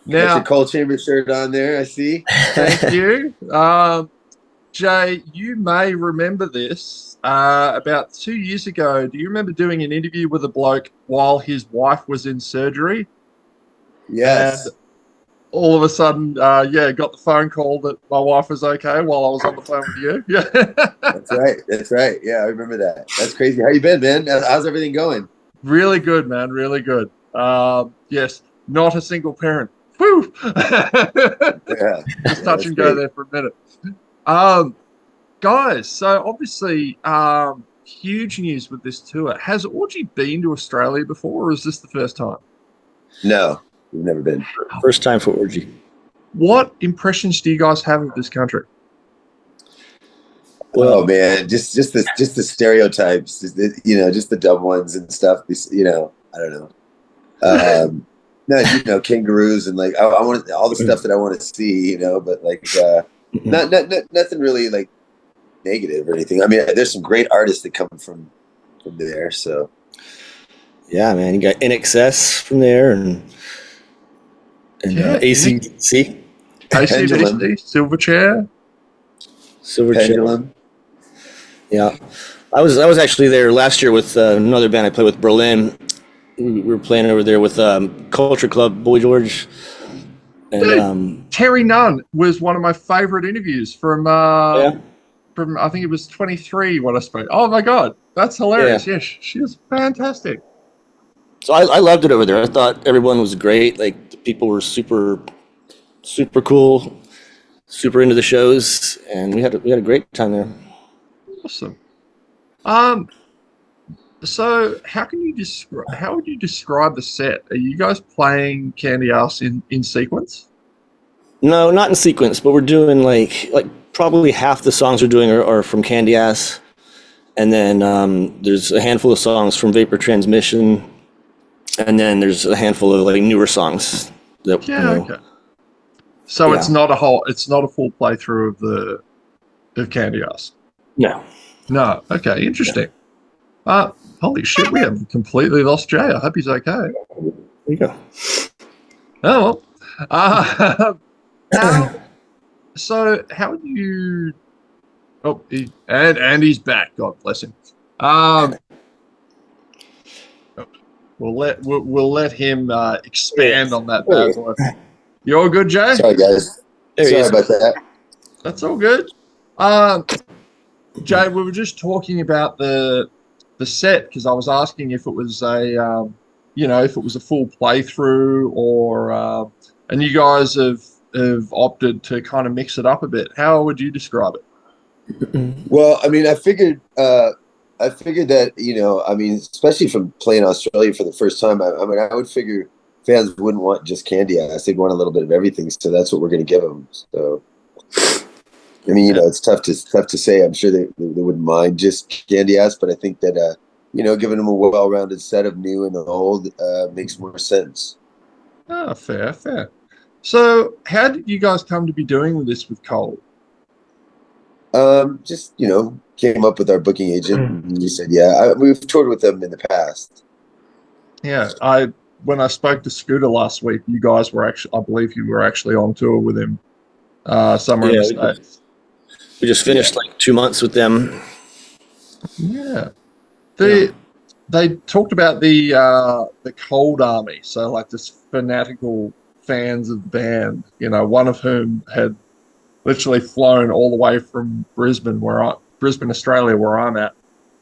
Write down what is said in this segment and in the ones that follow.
Got your Now, Cold Chamber shirt on there, I see. thank you. Jay, you may remember this. About 2 years ago, do you remember doing an interview with a bloke while his wife was in surgery? And Yes, all of a sudden, yeah, got the phone call that my wife was okay while I was on the phone with you. Yeah. that's right. That's right. Yeah, I remember that. That's crazy. How you been, man? How's everything going? Really good, man. Really good. Yes, not a single parent. Woo! Yeah, Just yeah, touch that's and go great. there for a minute. Um, Guys, so obviously, huge news with this tour. Has Orgy been to Australia before, or is this the first time? No, we've never been. First time for orgy. What impressions do you guys have of this country? Oh Well, man, just the stereotypes, just the dumb ones and stuff. I don't know. Um, no, kangaroos and like I want all the stuff that I want to see, but like not nothing really like negative or anything. I mean, there's some great artists that come from there. So yeah, man, you got NXS from there and Yeah, ACDC, Pendulum, AC/DC, Silverchair. Silverchair. Pendulum. Yeah, I was actually there last year with another band I played with, Berlin. We were playing over there with Culture Club, Boy George, and Dude, Terry Nunn was one of my favorite interviews yeah, from I think it was 23 when I spoke. Oh my God, that's yeah. hilarious. Yes, she was fantastic. So I loved it over there. I thought everyone was great. Like the people were super cool, super into the shows, and we had a great time there. Awesome. Um, So, how would you describe the set? Are you guys playing Candy Ass in sequence? No, not in sequence, but we're doing like probably half the songs we're doing are from Candy Ass, and then there's a handful of songs from Vapor Transmission, and then there's a handful of like newer songs that Yeah, okay. So yeah, it's not a full playthrough of Candy Ass. no, No, okay, interesting. Uh, Holy shit, we have completely lost Jay. I hope he's okay. there you go. Oh well. How how would you? Oh, and he's back. God bless him. Um, we'll let him There he expand is. on that There he bad is. boy. You all good, Jay? Sorry, guys. There he Sorry is. about that. That's all good. Um, Jay, we were just talking about the set because I was asking if it was if it was a full playthrough or and you guys have opted to kind of mix it up a bit. How would you describe it? Well, I mean, I figured that I mean, especially from playing Australia for the first time, I mean, I would figure fans wouldn't want just Candy Ass; they'd want a little bit of everything. So that's what we're going to give them. So I mean, Yeah. it's tough to say. I'm sure they wouldn't mind just Candy Ass, but I think that giving them a well-rounded set of new and old makes more sense. Oh, fair, fair. So, how did you guys come to be doing this with Cole? Just came up with our booking agent, and we said, yeah, we've toured with them in the past. Yeah, I when I spoke to Scooter last week, you guys were actually, I believe you were actually on tour with him somewhere in the Yeah, States. we just Yeah, finished like 2 months with them. Yeah. Yeah. They talked about the Cold Army, so like this fanatical fans of the band, one of whom had literally flown all the way from Brisbane, Australia, where I'm at,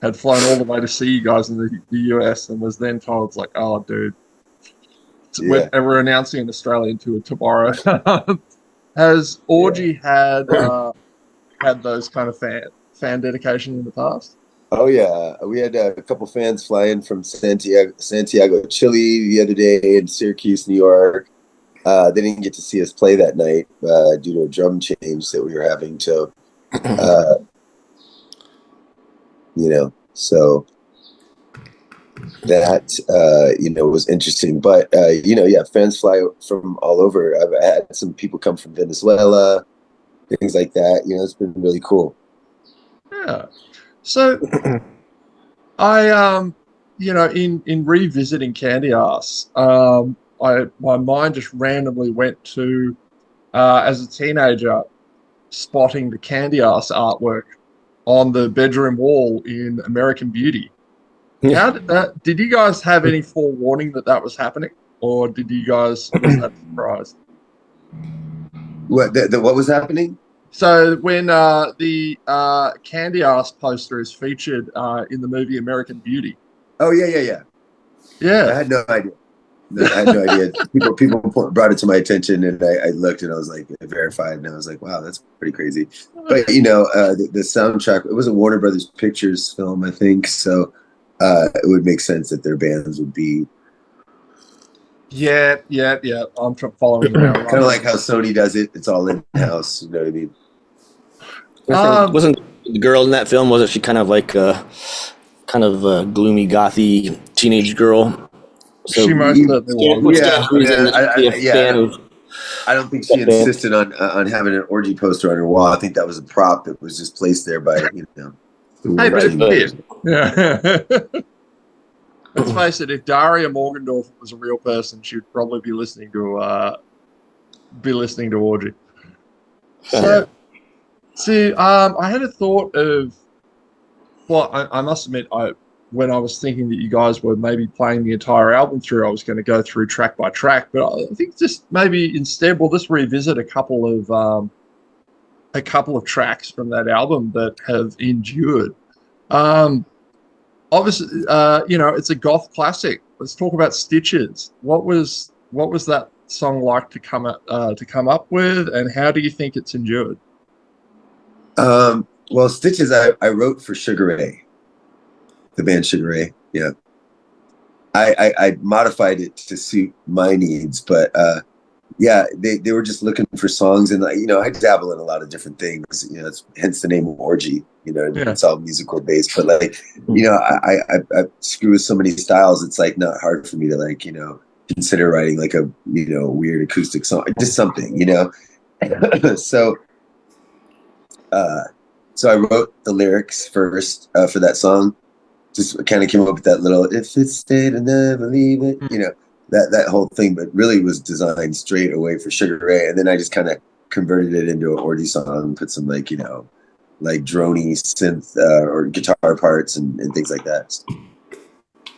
had flown all the way to see you guys in the US and was then told, it's like, oh, dude, yeah. we're announcing an Australian tour tomorrow. Has Yeah. Orgy had those kind of fan dedication in the past? Oh yeah, we had a couple fans fly in from Santiago, Chile the other day, and Syracuse, New York. They didn't get to see us play that night due to a drum change that we were having. So, uh, so that was interesting. But yeah, fans fly from all over. I've had some people come from Venezuela, things like that. It's been really cool. Yeah. So I in revisiting Candy Ass, my mind just randomly went to as a teenager spotting the Candy Ass artwork on the bedroom wall in American Beauty. How did that? Did you guys have any forewarning that that was happening, or did you guys was that a surprise? What was happening? So when the Candy Ass poster is featured in the movie American Beauty. Oh yeah. I Yeah. had no idea. I had no idea. People brought it to my attention, and I looked, and I was like verified, and I was like, wow, that's pretty crazy. But the soundtrack, it was a Warner Brothers Pictures film, I think, so it would make sense that their bands would be. Yeah. I'm following you now. Kind of like how Sony does it. It's all in house. You know what I mean? Wasn't the girl in that film? Wasn't she kind of like a gloomy, gothy teenage girl? So She most certainly was. I don't think she insisted on having an orgy poster on her wall. I think that was a prop that was just placed there by Hey, but it did. Yeah. Let's face it. If Daria Morgendorf was a real person, she'd probably be listening to Orgy. So, see, I had a thought of. Well, I must admit, when I was thinking that you guys were maybe playing the entire album through, I was going to go through track by track. But I think just maybe instead we'll just revisit a couple of tracks from that album that have endured. Obviously, it's a goth classic. Let's talk about Stitches. What was that song like to come up with, and how do you think it's endured? Well, Stitches, I wrote for Sugar Ray, the band Sugar Ray. Yeah, I modified it to suit my needs, but they were just looking for songs, and I dabble in a lot of different things. It's hence the name of Orgy. It's all musical based, but I screw with so many styles. It's like not hard for me to consider writing like a weird acoustic song, just something. So I wrote the lyrics first for that song. Just kind of came up with that little "if it stayed and never leave it," that whole thing. But really was designed straight away for Sugar Ray, and then I just kind of converted it into an orgy song, put some like droney synth or guitar parts and things like that.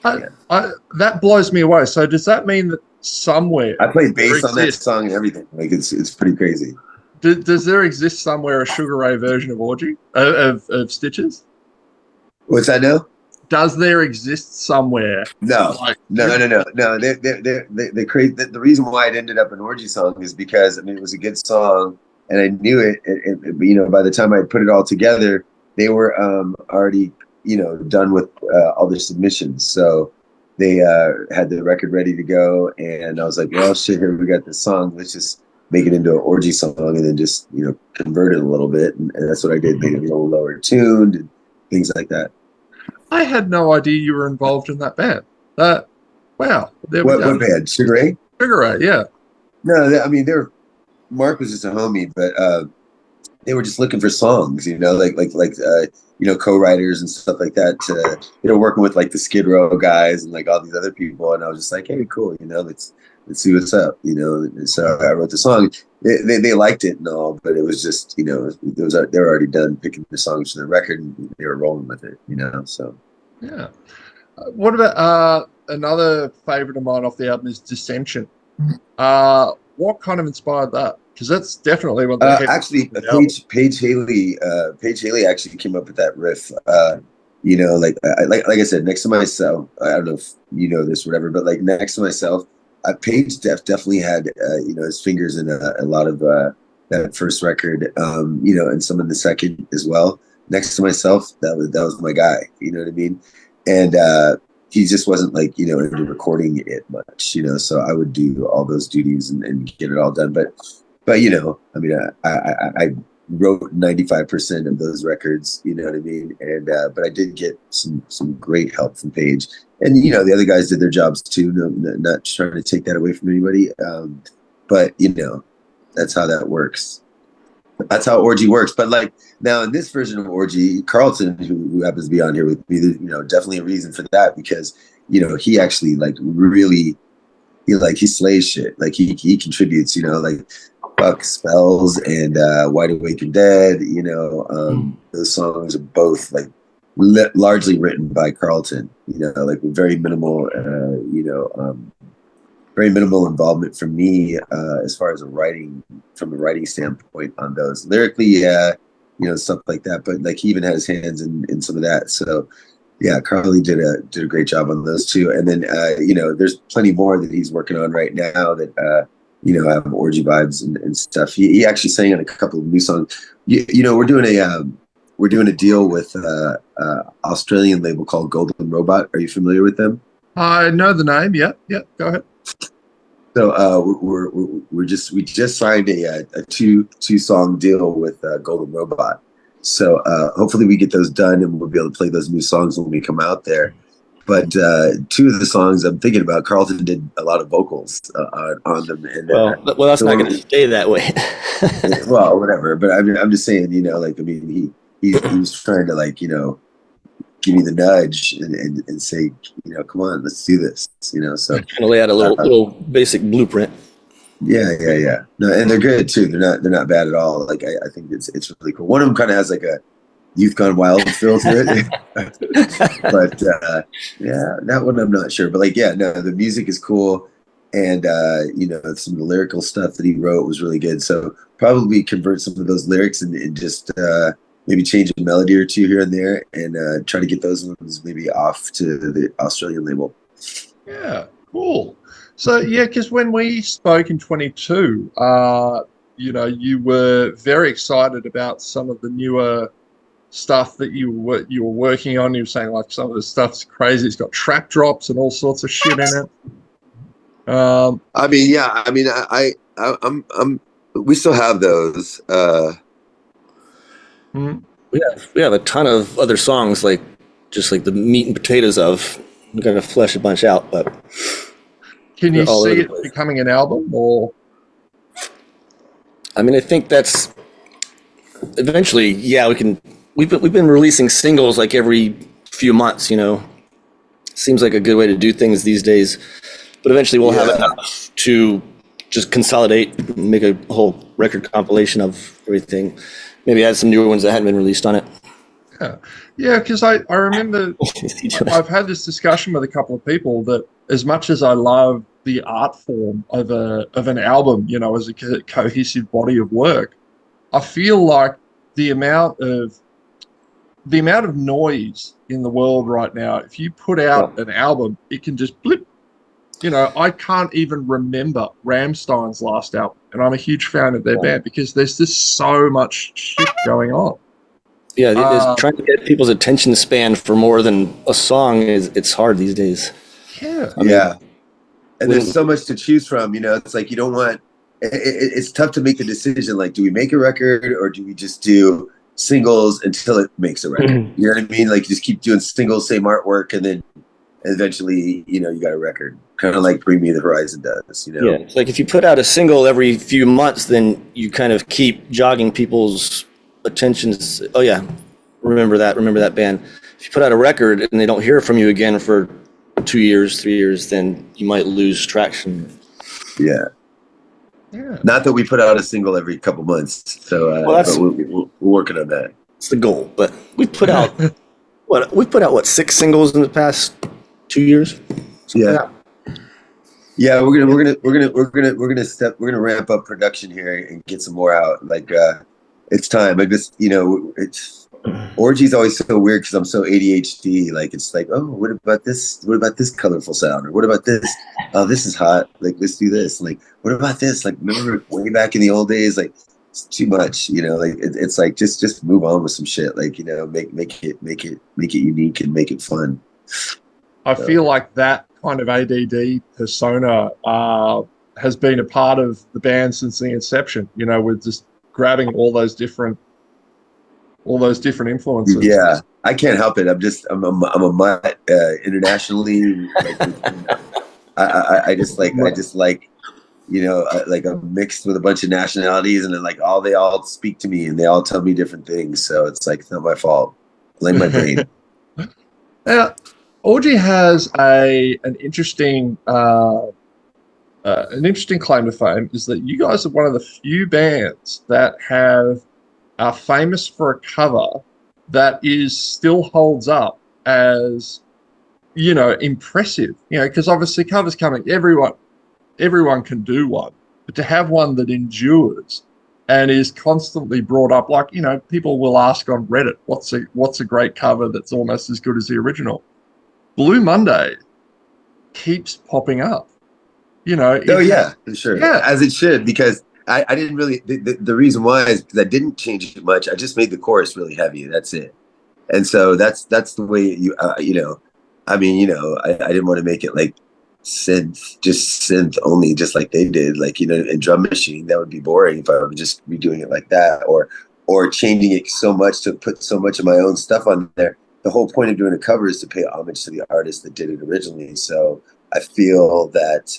That blows me away. So does that mean that somewhere I played bass on that song and everything? Like it's pretty crazy. Does there exist somewhere a Sugar Ray version of Orgy of Stitches? What's that now? Does there exist somewhere? No. They create the reason why it ended up an Orgy song is because it was a good song and I knew it. By the time I put it all together, they were already done with all their submissions, so they had the record ready to go. And I was like, well, shit, here we got this song. Let's just make it into an Orgy song and then just convert it a little bit, and that's what I did. Made it a little lower tuned and things like that. I had no idea you were involved in that band. Wow. What band? Sugar Ray? Sugar Ray, yeah. No, Mark was just a homie, but they were just looking for songs, co-writers and stuff like that. Working with like the Skid Row guys and like all these other people, and I was just like, hey, cool, let's see what's up, And so I wrote the song. They liked it and all, but it was just, they were already done picking the songs for the record, and they were rolling with it, So yeah. What about another favorite of mine off the album is Dissension. What kind of inspired that? Because that's definitely what actually Paige Haley actually came up with that riff. Like I said, next to myself, I don't know if you know this or whatever, but like next to myself, Paige definitely had his fingers in a lot of that first record, and some in the second as well. Next to myself, that was my guy. You know what I mean? And he just wasn't like into recording it much, So I would do all those duties and get it all done. But I wrote 95% of those records. You know what I mean? And but I did get some great help from Paige. And the other guys did their jobs too. No, not trying to take that away from anybody, but that's how that works. That's how Orgy works. But like now in this version of Orgy, Carlton, who happens to be on here with me, definitely a reason for that, because he actually like really he slays shit. Like he contributes, like fuck spells and Wide Awake and Dead. Those songs are both like largely written by Carlton. Like with very minimal involvement from me as far as from a writing standpoint on those. Lyrically, yeah, stuff like that. But like he even had his hands in some of that. So yeah, Carly did a great job on those two. And then there's plenty more that he's working on right now that have orgy vibes and stuff. He actually sang on a couple of new songs. We're doing a deal with Australian label called Golden Robot. Are you familiar with them? I know the name. Yeah, go ahead. So we just signed a two song deal with Golden Robot. So hopefully we get those done and we'll be able to play those new songs when we come out there. But two of the songs I'm thinking about, Carlton did a lot of vocals on them. And, well, that's not going to stay that way. Well, whatever. But I'm just saying, he was trying to give me the nudge and say, come on, let's do this. So kind of lay out a little basic blueprint. Yeah. No, and they're good too. They're not bad at all. Like I think it's really cool. One of them kind of has like a Youth Gone Wild feel to it. But yeah, that one I'm not sure. But the music is cool, and some of the lyrical stuff that he wrote was really good. So probably convert some of those lyrics and just maybe change a melody or two here and there, and try to get those ones maybe off to the Australian label. Yeah, cool. So yeah, because when we spoke in 22, you were very excited about some of the newer stuff that you were working on. You were saying like some of the stuff's crazy. It's got trap drops and all sorts of shit in it. We still have those. We have a ton of other songs, like just like the meat and potatoes of. We're gonna flesh a bunch out, but can you see it becoming an album? Or I think that's eventually. Yeah, we can. We've been releasing singles like every few months. Seems like a good way to do things these days. But eventually, we'll have enough to just consolidate, make a whole record compilation of everything. Maybe add some newer ones that hadn't been released on it. Yeah, because I remember I've had this discussion with a couple of people that as much as I love the art form of an album, as a cohesive body of work, I feel like the amount of noise in the world right now, if you put out an album, it can just blip. I can't even remember Rammstein's last album, and I'm a huge fan of their band because there's just so much shit going on. Yeah, trying to get people's attention span for more than a song it's hard these days. Yeah. And there's so much to choose from. It's like you don't want. It's tough to make the decision. Like, do we make a record or do we just do singles until it makes a record? Mm-hmm. You know what I mean? Like, you just keep doing singles, same artwork, and then eventually, you got a record. Kind of like Bring Me the Horizon does. Yeah, it's like if you put out a single every few months, then you kind of keep jogging people's attentions. Oh yeah, remember that band. If you put out a record and they don't hear from you again for 2 years, 3 years, then you might lose traction. Yeah. Not that we put out a single every couple months, so but we're working on that. It's the goal, but we put out what 6 singles in the past 2 years. Yeah, we're gonna ramp up production here and get some more out. Like it's time. I just Orgy's always so weird because I'm so ADHD. Like it's like, oh, what about this? What about this colorful sound? Or what about this? Oh, this is hot. Like let's do this. Like what about this? Like remember way back in the old days? Like it's too much. Like it's like just move on with some shit. Like make it unique and make it fun. I feel like that kind of ADD persona has been a part of the band since the inception. With just grabbing all those different influences. Yeah, I can't help it. I'm a mutt internationally. I just like I'm mixed with a bunch of nationalities, and then like they all speak to me and they all tell me different things. So it's like it's not my fault. Blame my brain. Orgy has an interesting an interesting claim to fame is that you guys are one of the few bands that are famous for a cover that is still holds up as, impressive. Because obviously covers coming, everyone can do one, but to have one that endures and is constantly brought up, like, people will ask on Reddit, what's a great cover that's almost as good as the original? Blue Monday keeps popping up. Oh yeah, for sure. Yeah. As it should, because I didn't really. The reason why is because I didn't change it much. I just made the chorus really heavy. That's it. And so that's the way I didn't want to make it like synth only, just like they did, like, and drum machine. That would be boring if I would just be doing it like that, or changing it so much to put so much of my own stuff on there. The whole point of doing a cover is to pay homage to the artist that did it originally. So I feel that,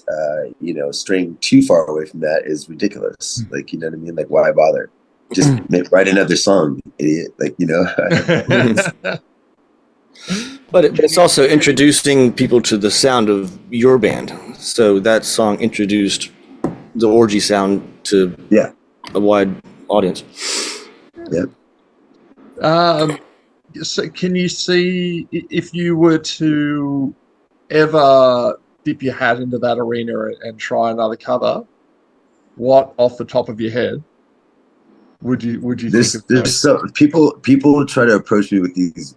straying too far away from that is ridiculous. Like, you know what I mean? Like, why bother? Just write another song, idiot. Like, But it's also introducing people to the sound of your band. So that song introduced the Orgy sound to a wide audience. Yeah. So can you see, if you were to ever dip your hat into that arena and try another cover, what off the top of your head would you think of? There's so people try to approach me with these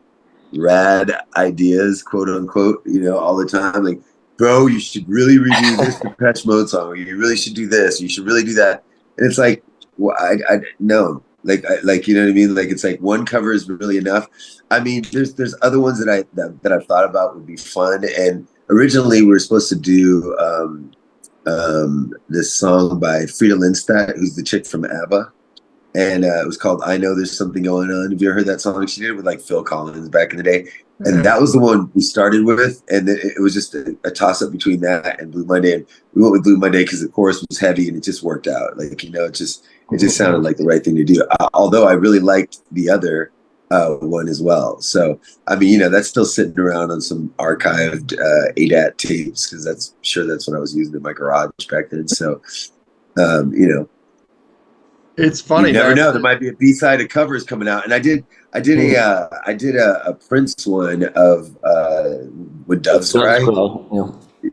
rad ideas, quote unquote, all the time, like, bro, you should really redo this Depeche Mode song, or you really should do this, you should really do that. And it's like, well, I no, like you know what I mean? Like, it's like one cover is really enough. I mean, there's other ones that I've thought about would be fun. And originally we were supposed to do this song by Frida Lindstedt, who's the chick from ABBA. And it was called I Know There's Something Going On. Have you ever heard that song? She did it with like Phil Collins back in the day. And that was the one we started with. And it was just a toss up between that and Blue Monday. And we went with Blue Monday because the chorus was heavy and it just worked out. Like, it just sounded like the right thing to do. Although I really liked the other one as well. So, I mean, that's still sitting around on some archived ADAT tapes, because that's what I was using in my garage back then. So, it's funny. You never know. There might be a B-side of covers coming out, and I did a Prince one of When Doves Cry.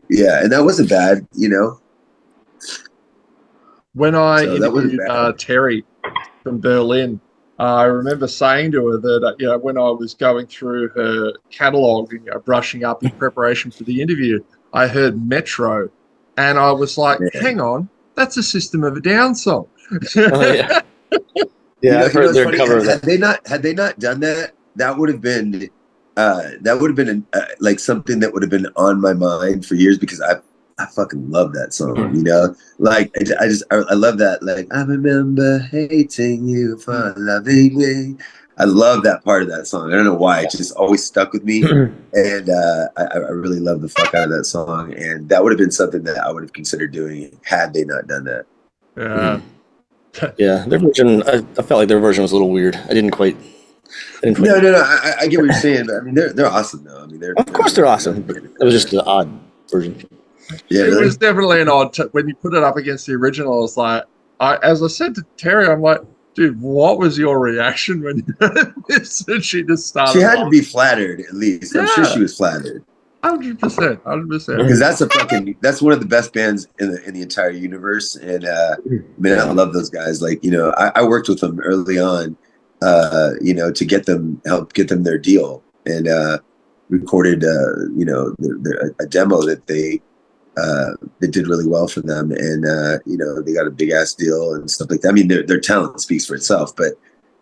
Yeah, and that wasn't bad. When I interviewed Terry from Berlin, I remember saying to her that when I was going through her catalog and brushing up in preparation for the interview, I heard Metro, and I was like, "Hang on, that's a System of a Down song." Oh, yeah. Yeah, I've heard their cover of that. Had they not done that, that would have been like something that would have been on my mind for years, because I fucking love that song. Like, I love that. Like, I remember hating you for loving me. I love that part of that song. I don't know why. It just always stuck with me. And I really love the fuck out of that song. And that would have been something that I would have considered doing had they not done that. Yeah. Yeah, their version. I felt like their version was a little weird. I didn't quite. No. I get what you're saying, but I mean, they're awesome though. I mean, of course they're awesome. But it was just an odd version. Yeah, it was definitely an odd. When you put it up against the original, it's like, as I said to Terry, I'm like, dude, what was your reaction when you heard this? And she just started. She had to be flattered, at least. Yeah. I'm sure she was flattered. 100%. Because that's one of the best bands in the entire universe, and man, I love those guys. Like, I worked with them early on, to help get them their deal, and recorded a demo that they did really well for them, and they got a big ass deal and stuff like that. I mean, their talent speaks for itself, but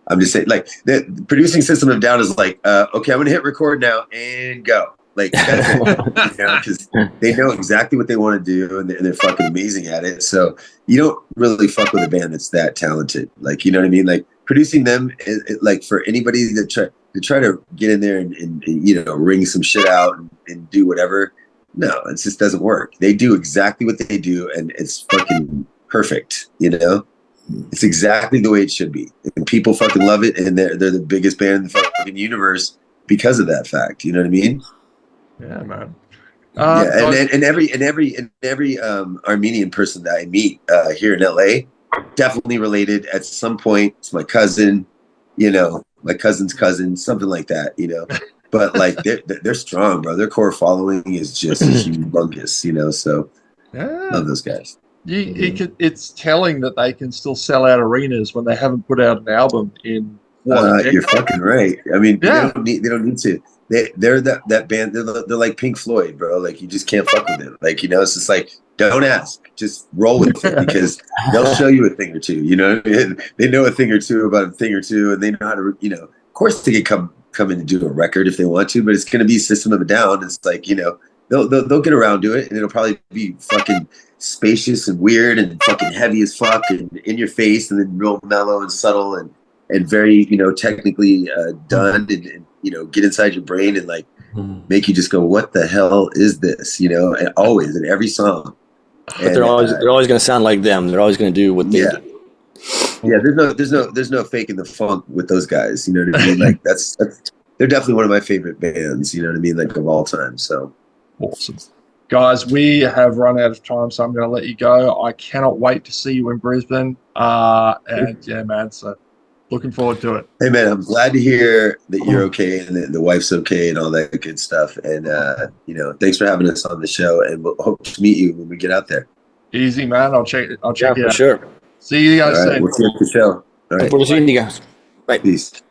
I'm just saying, like, the producing System of Down is like, okay, I'm gonna hit record now and go. Like, because they know exactly what they want to do, and they're fucking amazing at it. So you don't really fuck with a band that's that talented. Like, you know what I mean? Like, producing them, like, for anybody that try to get in there and ring some shit out and do whatever. No, it just doesn't work. They do exactly what they do, and it's fucking perfect. It's exactly the way it should be, and people fucking love it, and they're the biggest band in the fucking universe because of that fact. You know what I mean? Yeah, man. Yeah, and every Armenian person that I meet here in LA, definitely related at some point. It's my cousin, my cousin's cousin, something like that, But like they're strong, bro. Their core following is just humongous, So Yeah. love those guys. It's telling that they can still sell out arenas when they haven't put out an album in You're fucking right. I mean, Yeah. they don't need to. They're that band. They're like Pink Floyd, bro. Like you just can't fuck with them. Like it's just like don't ask, just roll with it because they'll show you a thing or two. They know a thing or two about a thing or two, and they know how to. Of course they can come in and do a record if they want to, but it's gonna be System of a Down. It's like they'll get around to it, and it'll probably be fucking spacious and weird and fucking heavy as fuck and in your face, and then real mellow and subtle and very technically done and get inside your brain and like make you just go, what the hell is this, and always in every song. But they're always going to sound like them. They're always going to do what they do. Yeah, there's no faking the funk with those guys, you know what I mean? Like that's they're definitely one of my favorite bands, you know what I mean, like of all time. So awesome. Guys, we have run out of time, so I'm going to let you go. I cannot wait to see you in Brisbane. And yeah, man, so looking forward to it. Hey, man, I'm glad to hear that you're okay and that the wife's okay and all that good stuff. And, thanks for having us on the show. And we'll hope to meet you when we get out there. Easy, man. I'll check you out. Sure. See you guys soon. We'll see you at the show. All right. Look forward to seeing you guys. Bye. Peace.